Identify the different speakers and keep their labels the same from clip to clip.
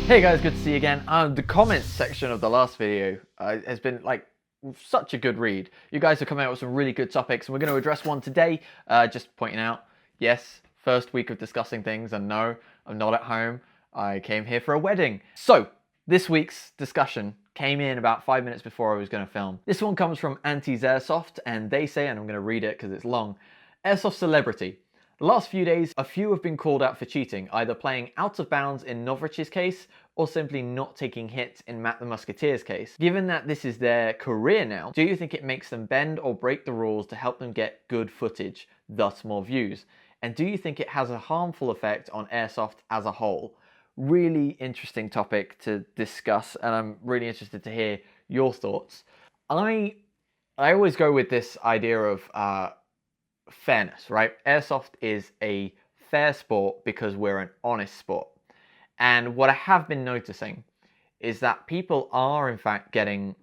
Speaker 1: Hey guys, good to see you again. The comments section of the last video has been like such a good read. You guys are coming out with some really good topics, and we're going to address one today. Just pointing out, yes, first week of discussing things, and no, I'm not at home. I came here for a wedding. So, this week's discussion came in about 5 minutes before I was going to film. This one comes from AIRSOFT, and they say, and I'm going to read it because it's long, Airsoft Celebrity. The last few days, a few have been called out for cheating, either playing out of bounds in Novrich's case, or simply not taking hits in Matt the Musketeer's case. Given that this is their career now, do you think it makes them bend or break the rules to help them get good footage, thus more views? And do you think it has a harmful effect on Airsoft as a whole? Really interesting topic to discuss, and I'm really interested to hear your thoughts. I always go with this idea of fairness, right? Airsoft is a fair sport because we're an honest sport. And what I have been noticing is that people are in fact getting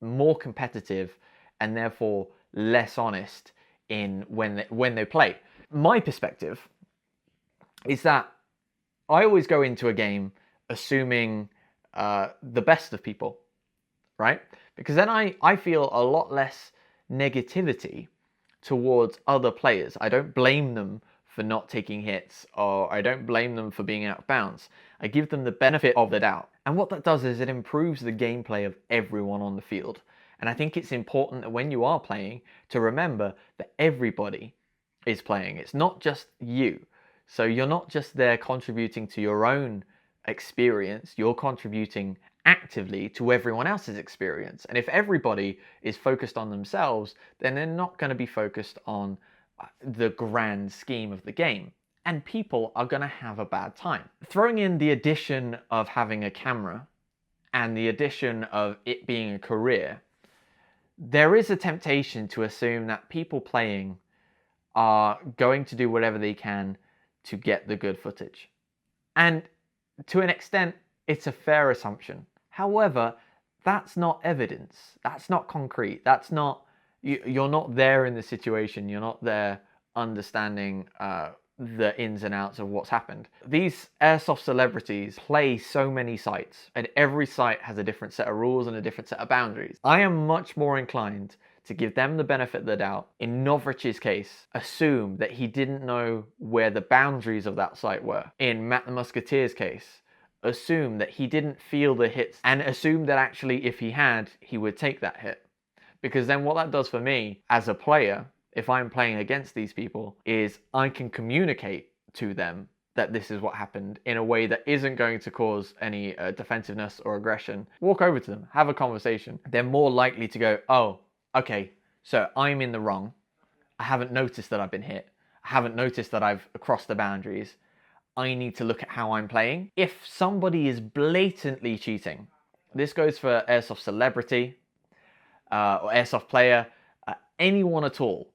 Speaker 1: more competitive and therefore less honest in when they play. My perspective is that I always go into a game assuming the best of people, right? Because then I feel a lot less negativity towards other players. I don't blame them for not taking hits, or I don't blame them for being out of bounds. I give them the benefit of the doubt. And what that does is it improves the gameplay of everyone on the field. And I think it's important that when you are playing to remember that everybody is playing. It's not just you. So you're not just there contributing to your own experience, you're contributing actively to everyone else's experience. And if everybody is focused on themselves, then they're not going to be focused on the grand scheme of the game. And people are going to have a bad time. Throwing in the addition of having a camera and the addition of it being a career, there is a temptation to assume that people playing are going to do whatever they can to get the good footage. And to an extent, it's a fair assumption. However, that's not evidence. That's not concrete. That's not, you're not there in the situation. You're not there understanding the ins and outs of what's happened. These airsoft celebrities play so many sites, and every site has a different set of rules and a different set of boundaries. I am much more inclined to give them the benefit of the doubt. In Novrich's case, assume that he didn't know where the boundaries of that site were. In Matt the Musketeer's case, assume that he didn't feel the hits, and assume that actually if he had, he would take that hit. Because then what that does for me as a player, if I'm playing against these people, is I can communicate to them that this is what happened in a way that isn't going to cause any defensiveness or aggression. Walk over to them, have a conversation. They're more likely to go, oh, okay, so I'm in the wrong. I haven't noticed that I've been hit. I haven't noticed that I've crossed the boundaries. I need to look at how I'm playing. If somebody is blatantly cheating, this goes for Airsoft Celebrity or Airsoft Player, anyone at all,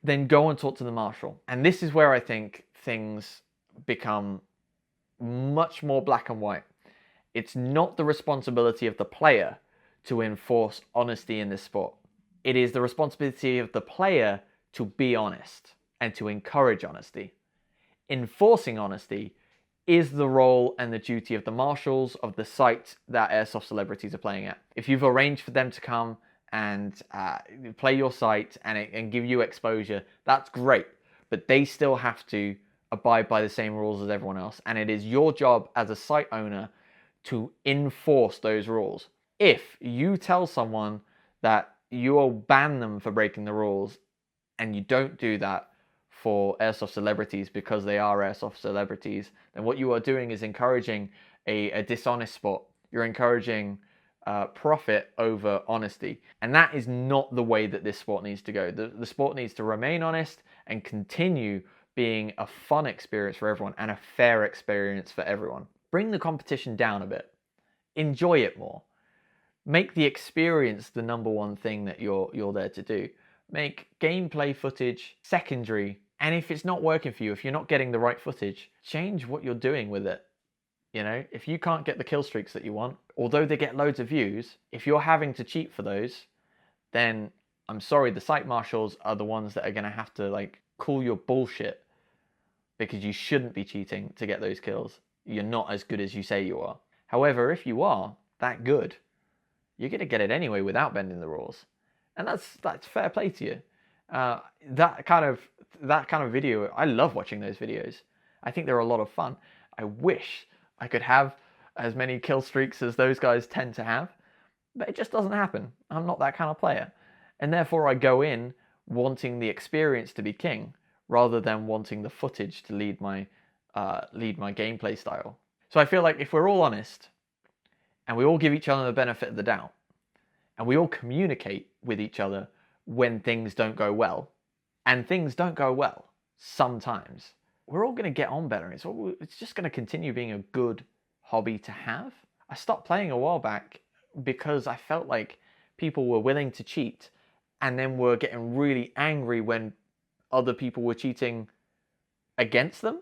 Speaker 1: then go and talk to the marshal. And this is where I think things become much more black and white. It's not the responsibility of the player to enforce honesty in this sport. It is the responsibility of the player to be honest and to encourage honesty. Enforcing honesty is the role and the duty of the marshals of the site that Airsoft Celebrities are playing at. If you've arranged for them to come and play your site and give you exposure, that's great. But they still have to abide by the same rules as everyone else. And it is your job as a site owner to enforce those rules. If you tell someone that you will ban them for breaking the rules, and you don't do that for Airsoft Celebrities because they are Airsoft Celebrities, then what you are doing is encouraging a dishonest sport. You're encouraging profit over honesty. And that is not the way that this sport needs to go. The sport needs to remain honest and continue being a fun experience for everyone and a fair experience for everyone. Bring the competition down a bit. Enjoy it more. Make the experience the number one thing that you're there to do. Make gameplay footage secondary. And if it's not working for you, if you're not getting the right footage, change what you're doing with it. You know, if you can't get the kill streaks that you want, although they get loads of views, if you're having to cheat for those, then I'm sorry, the site marshals are the ones that are going to have to like call your bullshit, because you shouldn't be cheating to get those kills. You're not as good as you say you are. However, if you are that good, you're going to get it anyway without bending the rules. And that's fair play to you. That kind of video, I love watching those videos. I think they're a lot of fun. I wish I could have as many kill streaks as those guys tend to have, but it just doesn't happen. I'm not that kind of player. And therefore I go in wanting the experience to be king rather than wanting the footage to lead my gameplay style. So I feel like if we're all honest and we all give each other the benefit of the doubt and we all communicate with each other when things don't go well, and things don't go well sometimes, we're all going to get on better. It's just going to continue being a good hobby to have. I stopped playing a while back because I felt like people were willing to cheat and then were getting really angry when other people were cheating against them.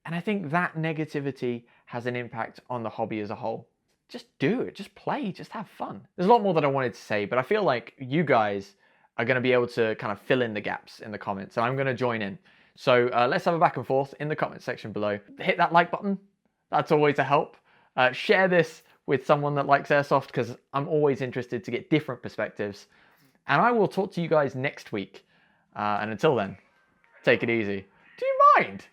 Speaker 1: And I think that negativity has an impact on the hobby as a whole. Just do it, just play, just have fun. There's a lot more that I wanted to say, but I feel like you guys are going to be able to kind of fill in the gaps in the comments, and I'm going to join in. So let's have a back and forth in the comment section below. Hit that like button, that's always a help. Share this with someone that likes Airsoft, because I'm always interested to get different perspectives. And I will talk to you guys next week. And until then, take it easy. Do you mind?